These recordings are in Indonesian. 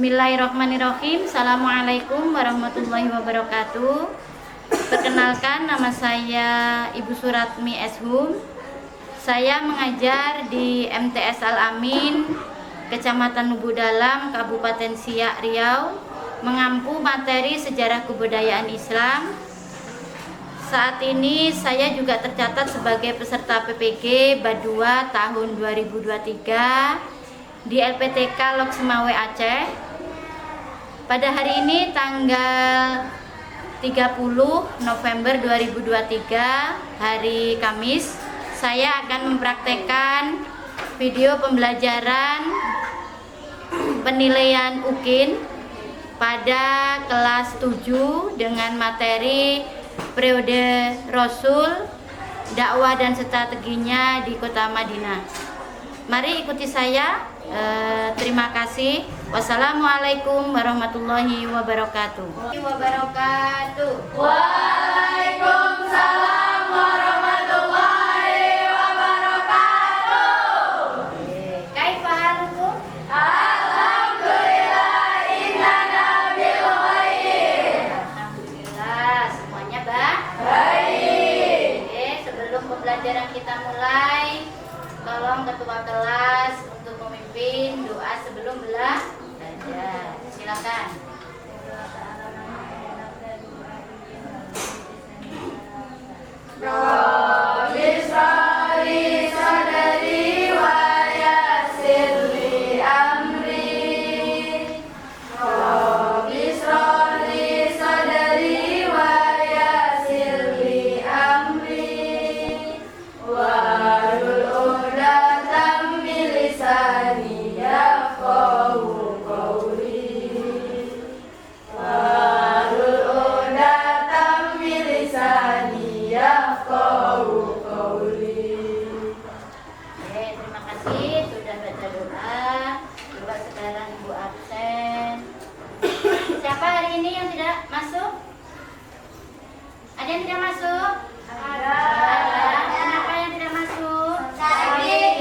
Bismillahirrahmanirrahim. Assalamualaikum warahmatullahi wabarakatuh. Perkenalkan, nama saya Ibu Suratmi Eshum. Saya mengajar di MTS Al-Amin, Kecamatan Lubu Dalam, Kabupaten Siak, Riau, mengampu materi sejarah kebudayaan Islam. Saat ini saya juga tercatat sebagai peserta PPG Badua tahun 2023 di LPTK Lok Semawe Aceh. Pada hari ini tanggal 30 November 2023, hari Kamis, saya akan mempraktekkan video pembelajaran penilaian UKIN pada kelas 7 dengan materi periode Rasul, dakwah dan strateginya di Kota Madinah. Mari ikuti saya. Terima kasih. Wassalamualaikum warahmatullahi wabarakatuh. Waalaikumsalam warahmatullahi wabarakatuh. Kaifa halukum? Alhamdulillah, innana bil khair. Alhamdulillah, semuanya Baik. Oke, sebelum pembelajaran kita mulai, tolong ketua kelas untuk memimpin doa sebelum belajar. Silakan. Rabbi shrah li sadri wa yassir li amri. Rabbi shrah li sadri wa yassir li amri. Wahlul 'uqdatam min lisani yafqahu qawli. Wahlul 'uqdatam min lisani yafqahu qawli. Oke, terima kasih sudah baca doa. Coba sekarang Ibu absen. Siapa hari ini yang tidak masuk? Ada yang tidak masuk? Ada. Kenapa yang tidak masuk? Sakit.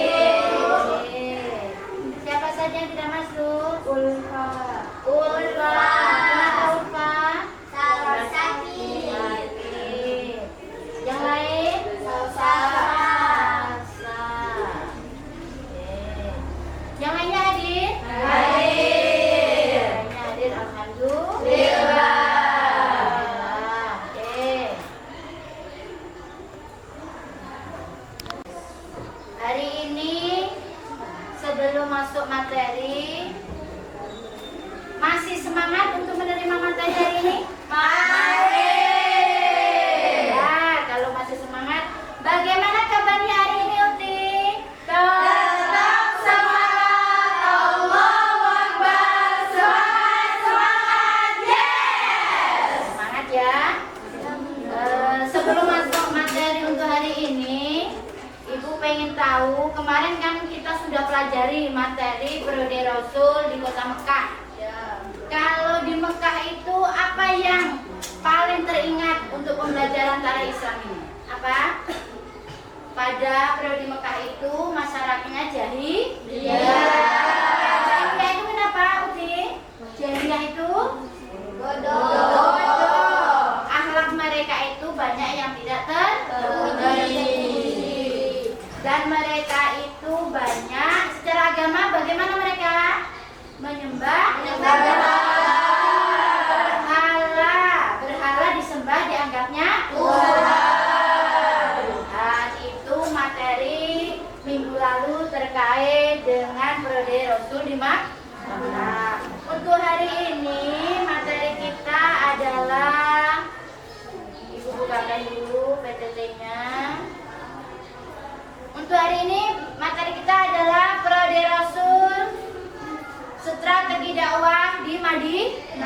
Oke. Siapa saja yang tidak masuk? Ulfa. Ulfa. Kenapa Ulfa? Sakit. Sakit. Yang lain? Salsa. Salsa. Oke. Yang lainnya hadir? Hadir. Yang lainnya hadir, alhamdulillah. Alhamdulillah. Oke. Hari ini sebelum masuk materi, masih semangat untuk menerima materi hari ini? Mari. Ya, kalau masih semangat, bagaimana kabarnya hari ini, Uti? Tetap semangat. Allahu Akbar. Semangat, semangat. Yes. Semangat ya. Sebelum masuk materi untuk hari ini, Ibu pengen tahu, kemarin kan kita sudah pelajari materi periode Rasul di Kota Mekah. Kalau di Mekah itu apa yang paling teringat untuk pembelajaran tarikh Islam ini? Apa? Pada periode Mekah itu masyarakatnya jahiliyah. Jahiliyah itu kenapa, Uti? Jahiliyah itu bodoh. Akhlak mereka itu banyak yang tidak terpuji. Dan mereka itu banyak secara agama bagaimana mereka? Menyembah berhala disembah dianggapnya Tuhan. Itu materi minggu lalu terkait dengan periode Rasul di Makkah. Untuk hari ini materi kita adalah, Ibu bukakan dulu PPT-nya. Untuk hari ini materi strategi dakwah di Madinah.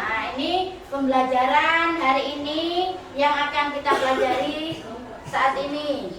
Nah, ini pembelajaran hari ini yang akan kita pelajari saat ini.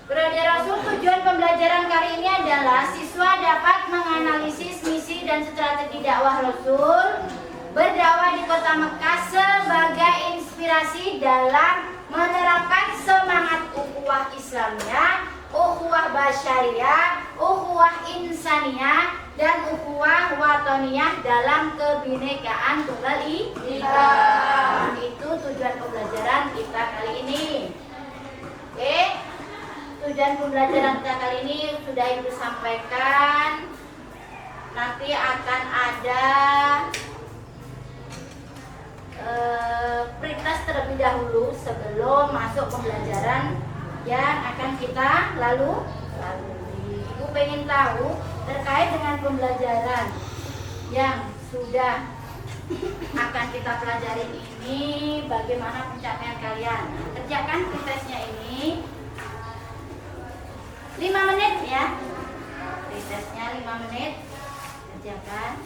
Periode Rasul, tujuan pembelajaran kali ini adalah siswa dapat menganalisis misi dan strategi dakwah Rasul berdakwah di kota Mekah sebagai inspirasi dalam menerapkan semangat ukhuwah Islamiyah, ukhuwah basyariah, ukhuwah insaniyah, dan ukhuwah watoniyah dalam kebinekaan tunggal ika. Itu tujuan pembelajaran kita kali ini. Oke, tujuan pembelajaran kita kali ini sudah Ibu sampaikan. Nanti akan ada prioritas terlebih dahulu sebelum masuk pembelajaran yang akan kita lalui. Ibu pengen tahu terkait dengan pembelajaran yang sudah akan kita pelajari ini, bagaimana pencapaian kalian. Kerjakan pretestnya ini 5 menit ya. Pretestnya 5 menit. Kerjakan.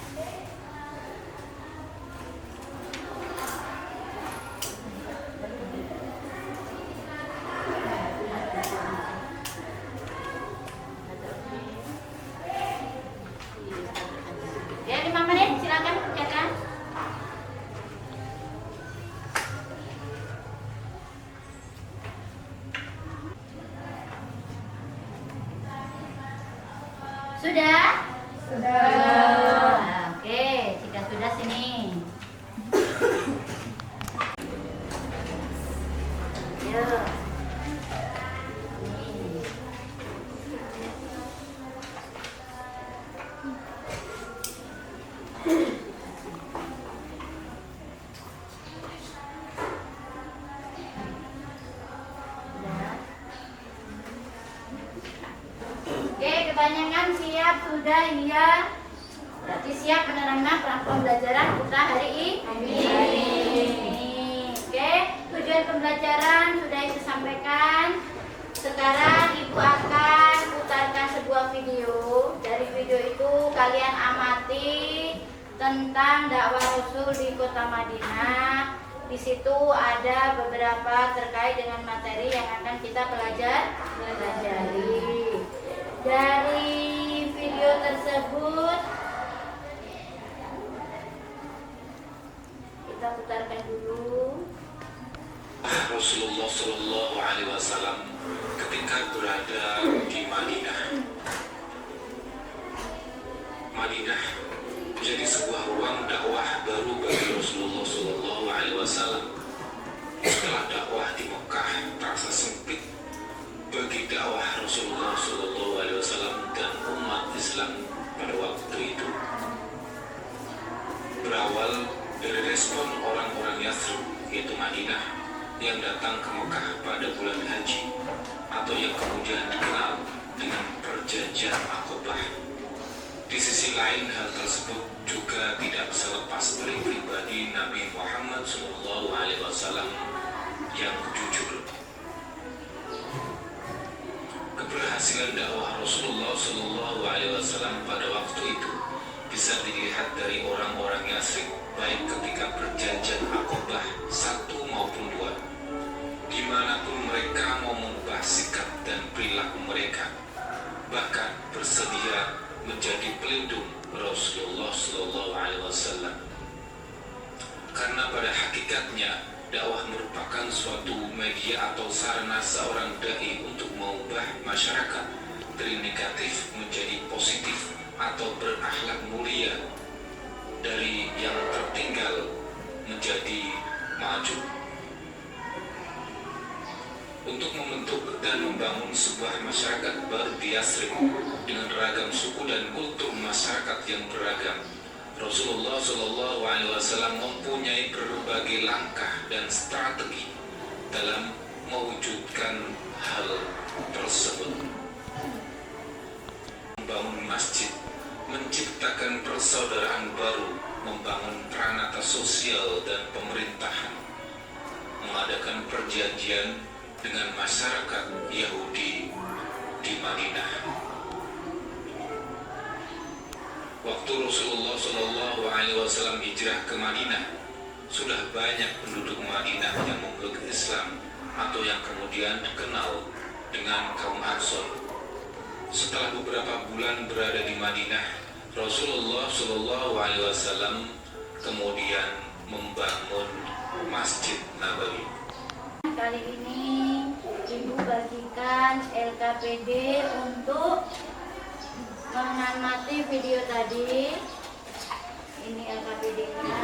Ya, 5 menit, silakan kerjakan. Sudah? Sudah. Nah, oke, jika sudah sini. Yuk. Oke, kebanyakan siap sudah iya. Berarti siap menerima pembelajaran kita hari ini. Oke, tujuan pembelajaran sudah Ibu sampaikan. Sekarang Ibu akan putarkan sebuah video. Dari video itu kalian amati tentang dakwah Rasul di kota Madinah. Di situ ada beberapa terkait dengan materi yang akan kita pelajari. Dari video tersebut kita putarkan dulu. Rasulullah Shallallahu Alaihi Wasallam ketika berada di Madinah. Madinah menjadi sebuah ruang dakwah baru bagi Rasulullah Shallallahu Alaihi Wasallam. Setelah dakwah di Mekah terasa sempit bagi dakwah Rasulullah Shallallahu Alaihi Wasallam dan umat Islam pada waktu itu. Berawal dari respon orang-orang Yathrib, yaitu Madinah, yang datang ke Mekah pada bulan haji atau yang kemudian dikenal dengan perjanjian Aqabah. Di sisi lain, hal tersebut juga tidak bisa lepas dari pribadi Nabi Muhammad SAW yang jujur. Keberhasilan dakwah Rasulullah SAW pada waktu itu bisa dilihat dari orang-orang Yathrib, baik ketika perjanjian Aqabah 1 maupun 2. Dimanapun mereka mau mengubah sikap dan perilaku mereka, bahkan bersedia menjadi pelindung Rasulullah SAW. Karena pada hakikatnya dakwah merupakan suatu media atau sarana seorang dai untuk mengubah masyarakat dari negatif menjadi positif atau berakhlak mulia, dari yang tertinggal menjadi maju. Untuk membentuk dan membangun sebuah masyarakat baru di Yathrib dengan ragam suku dan kultur masyarakat yang beragam, Rasulullah SAW mempunyai berbagai langkah dan strategi dalam mewujudkan hal tersebut. Membangun masjid, menciptakan persaudaraan baru, membangun peranata sosial dan pemerintahan, mengadakan perjanjian dengan masyarakat Yahudi di Madinah. Waktu Rasulullah Shallallahu Alaihi Wasallam hijrah ke Madinah, sudah banyak penduduk Madinah yang memeluk Islam atau yang kemudian dikenal dengan kaum Ansor. Setelah beberapa bulan berada di Madinah, Rasulullah Shallallahu Alaihi Wasallam kemudian membangun Masjid Nabawi. Kali ini Ibu bagikan LKPD untuk mengamati video tadi. Ini LKPD-nya.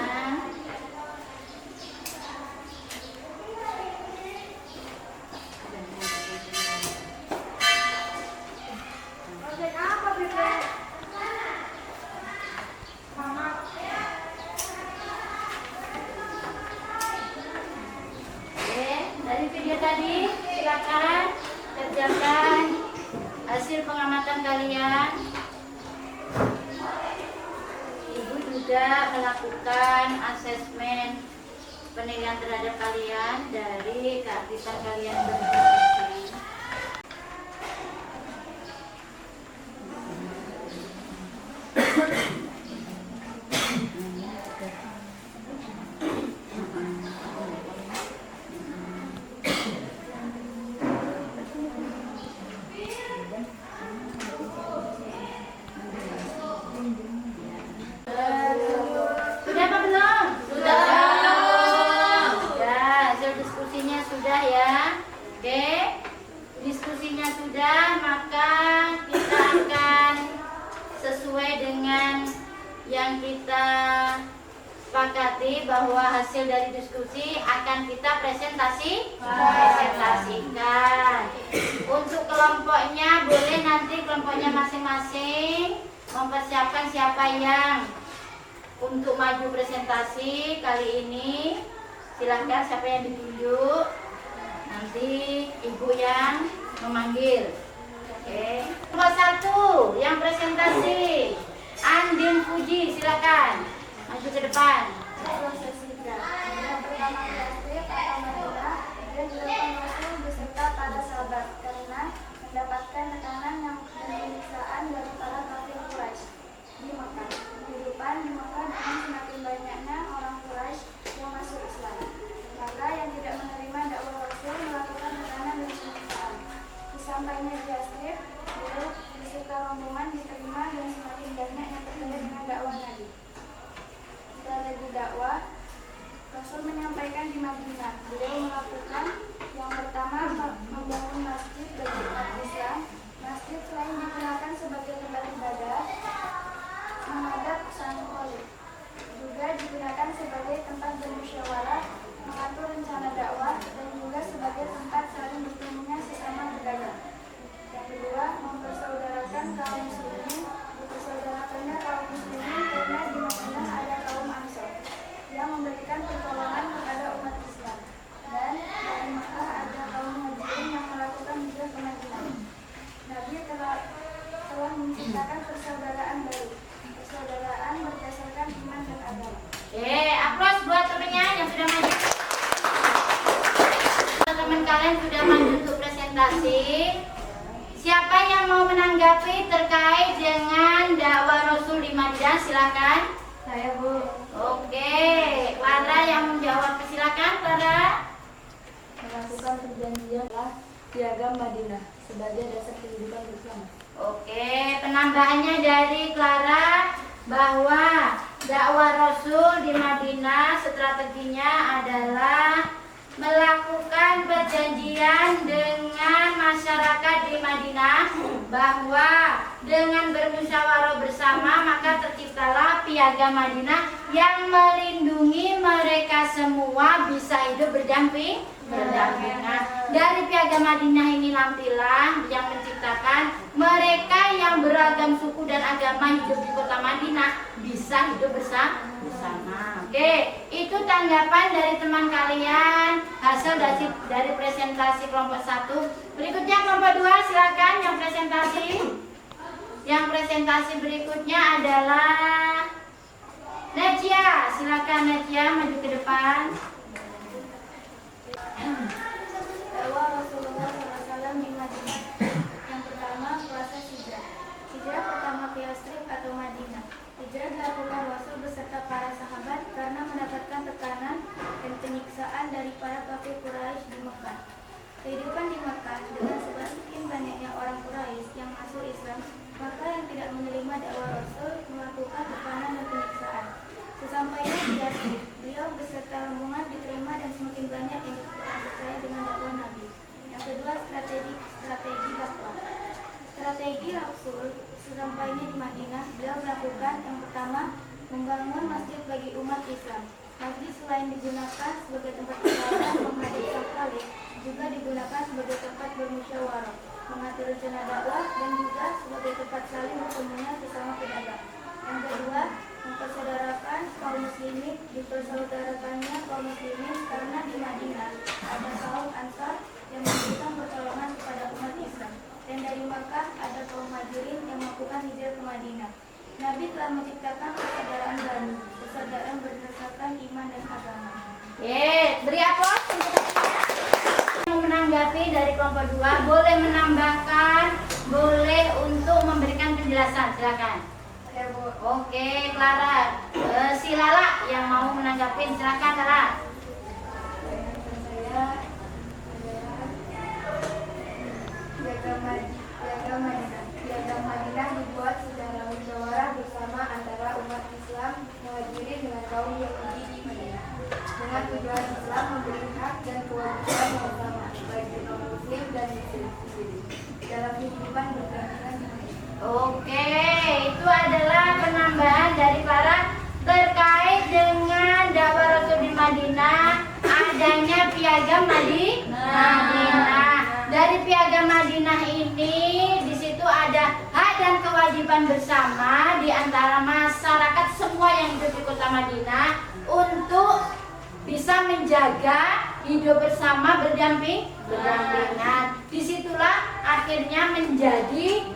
Dari video tadi, silakan kerjakan hasil pengamatan kalian. Ibu juga melakukan asesmen penilaian terhadap kalian dari keaktifan kalian masing-masing. Sudah apa belum? Sudah. Ya, hasil diskusinya sudah ya. Oke. Diskusinya sudah, maka kita akan sesuai dengan yang kita sepakati bahwa hasil dari diskusi akan kita presentasikan. Untuk kelompoknya boleh nanti kelompoknya masing-masing mempersiapkan siapa yang untuk maju presentasi kali ini. Silahkan siapa yang ditunjuk, nanti ibu yang memanggil. Oke. Nomor 1 yang presentasi Andin Puji, silakan maju ke depan. Yang pertama Rasul atau Madinah dan 8 Rasul beserta para sahabat karena mendapatkan tekanan yang penyiksaan dari para kafir Quraisy di Makkah. Kehidupan di Makkah dengan semakin banyaknya orang Quraisy yang masuk Islam. Maka yang tidak menerima dakwah Rasul melakukan tekanan dan penyiksaan. Disampainya di Yathrib, beliau beserta rombongan diterima dan semakin banyak yang percaya dengan dakwah Nabi. Strategi dakwah Rasul menyampaikan di Madinah. Beliau melakukan yang pertama membangun masjid bagi umat Islam. Masjid selain digunakan sebagai tempat ibadah, menghadap sang khalif, juga digunakan sebagai tempat bermusyawarah, mengatur rencana dakwah, dan juga sebagai tempat saling bertemunya sesama pedagang. Yang kedua, mempersaudarakan kaum muslimin. Dipersaudarakannya kaum muslimin karena di Madinah ada kaum Ansor yang memberikan pertolongan kepada umat Islam, dan dari Makkah ada kaum Muhajirin yang melakukan hijrah ke Madinah. Nabi telah menciptakan persaudaraan baru, persaudaraan berdasarkan iman dan agama. Aplaus buat temennya yang sudah maju. Teman kalian sudah maju untuk presentasi. Siapa yang mau menanggapi terkait dengan dakwah Rasul di Madinah? Silakan. Saya, Bu. Oke, Clara yang menjawab. Silakan, Clara. Melakukan perjanjian piagam Madinah sebagai dasar kehidupan bersama. Oke, penambahannya dari Clara bahwa dakwah Rasul di Madinah strateginya adalah melakukan perjanjian dengan masyarakat di Madinah bahwa dengan bermusyawarah bersama maka terciptalah piagam Madinah yang melindungi mereka semua bisa hidup berdampingan. Dari piagam Madinah ini lampilah yang menciptakan mereka yang beragam suku dan agama hidup di kota Madinah bisa hidup bersama. Oke, itu tanggapan dari teman kalian hasil dari presentasi kelompok 1. Berikutnya kelompok 2, silakan yang presentasi. Yang presentasi berikutnya adalah Najia. Silakan Najia maju ke depan. Dakwah Rasulullah SAW di Madinah. Yang pertama, proses hijrah. Hijrah pertama ke Yathrib atau Madinah. Hijrah Rasul, sesampainya di Madinah, beliau melakukan yang pertama, membangun masjid bagi umat Islam. Masjid selain digunakan sebagai tempat ibadah menghadap sang Khalik, juga digunakan sebagai tempat bermusyawarah, mengatur rencana dakwah, dan juga sebagai tempat saling bertemunya sesama pedagang. Yang kedua, mempersaudarakan kaum muslimin, dipersaudarakannya kaum muslimin karena di Madinah ada kaum Ansar yang memberikan pertolongan kepada umat Islam, dan dari Makkah ada kaum Muhajirin yang melakukan hijrah ke Madinah. Nabi telah menciptakan persaudaraan baru, persaudaraan berdasarkan iman dan agama. Beri aplaus untuk yang menanggapi dari kelompok 2, boleh menambahkan, boleh untuk memberikan penjelasan, silakan. Oke, Clara. Si Lala yang mau menanggapi, silakan Lala. Piagam Madinah dibuat secara musyawarah bersama antara umat Islam Muhajirin dengan kaum Yahudi di Madinah, dengan tujuan Islam memberi hak dan kewajiban yang sama bagi kaum Muslim dan Muslim dalam kehidupan berdampingan di Madinah. Oke, itu adalah penambahan dari Clara terkait dengan dakwah Rasul di Madinah, adanya piagam Madinah. Dari piagam Madinah ini di situ ada hak dan kewajiban bersama di antara masyarakat semua yang hidup di kota Madinah untuk bisa menjaga hidup bersama berdampingan. Disitulah akhirnya menjadi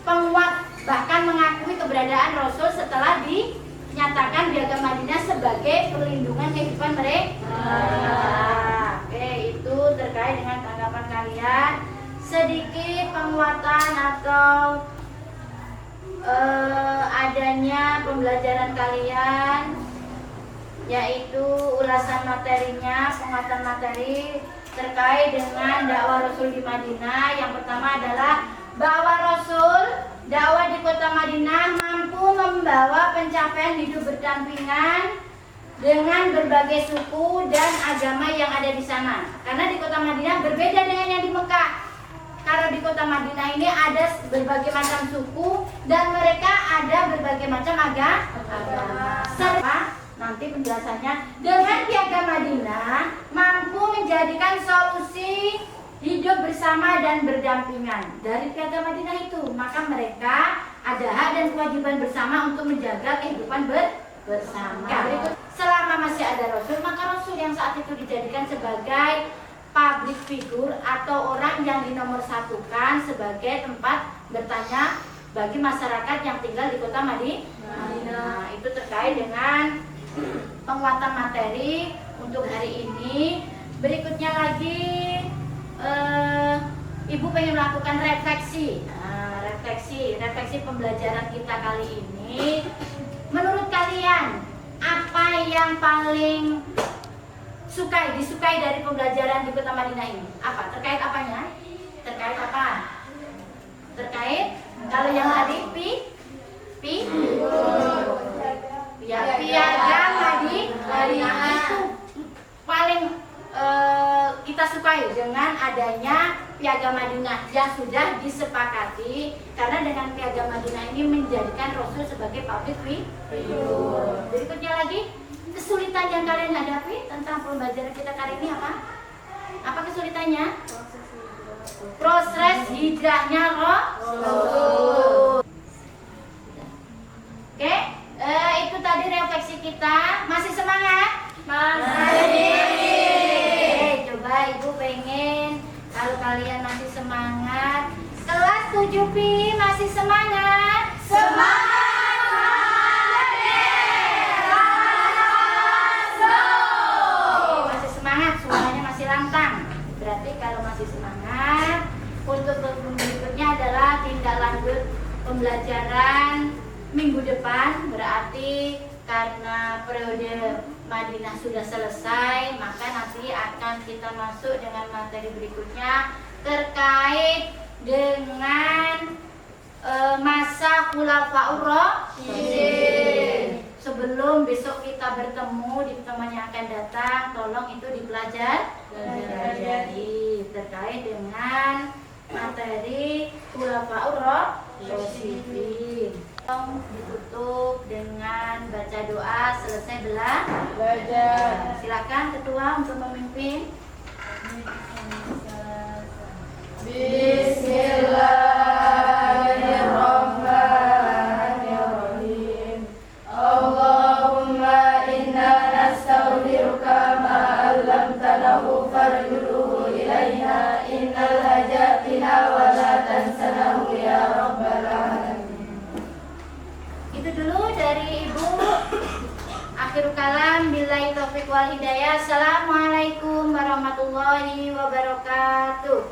penguat, bahkan mengakui keberadaan Rasul setelah dinyatakan piagam Madinah sebagai perlindungan kehidupan mereka. Oke, itu terkait dengan tanggapan kalian. Sedikit penguatan atau adanya pembelajaran kalian, yaitu ulasan materinya, penguatan materi terkait dengan dakwah Rasul di Madinah. Yang pertama adalah bahwa Rasul dakwah di kota Madinah mampu membawa pencapaian hidup berdampingan dengan berbagai suku dan agama yang ada di sana. Karena di kota Madinah berbeda dengan yang di Mekah. Karena di kota Madinah ini ada berbagai macam suku dan mereka ada berbagai macam agama. Serta nanti penjelasannya, dengan piagam Madinah mampu menjadikan solusi hidup bersama dan berdampingan. Dari piagam Madinah itu, maka mereka ada hak dan kewajiban bersama untuk menjaga kehidupan bersama. Selama masih ada Rasul, maka Rasul yang saat itu dijadikan sebagai public figure atau orang yang dinomorsatukan sebagai tempat bertanya bagi masyarakat yang tinggal di kota Madinah. Itu terkait dengan penguatan materi untuk hari ini. Berikutnya lagi, Ibu pengen melakukan refleksi. Refleksi pembelajaran kita kali ini. Menurut kalian, apa yang paling disukai dari pembelajaran di kota Madinah ini? Apa? Terkait apanya? Terkait apa? Terkait kalau yang tadi piagam Madinah itu paling kita sukai dengan adanya piagam Madinah yang sudah disepakati, karena dengan piagam Madinah ini menjadikan Rasul sebagai public figure. Berikutnya lagi, kesulitan yang kalian hadapi tentang pembelajaran kita kali ini apa? Apa kesulitannya? Proses hijrahnya Rasul. Oke, itu tadi refleksi kita. Masih semangat? Masih. Coba Ibu pengen kalau kalian masih semangat. Kelas 7P masih semangat? Masih semangat, suaranya masih lantang. Berarti kalau masih semangat, untuk berikutnya adalah tindak lanjut pembelajaran minggu depan. Berarti karena periode Madinah sudah selesai, maka nanti akan kita masuk dengan materi berikutnya terkait dengan masa Khulafaur Rasyidin. Sebelum besok kita bertemu di pertemuan yang akan datang, tolong itu dipelajari terkait dengan materi Khulafaur khulafaur rasyidin. Ditutup dengan baca doa selesai belajar. Silakan ketua untuk memimpin. Bismillahirrahmanirrahim. Allahumma inna nastaghfiruka ma 'allamtanahu farjuluhu ilaina innal hajatina wa la tansanahu ya rabbal alamin. Itu dulu dari Ibu. Akhirul kalam, billahi taufiq wal hidayah. Assalamualaikum warahmatullahi wabarakatuh.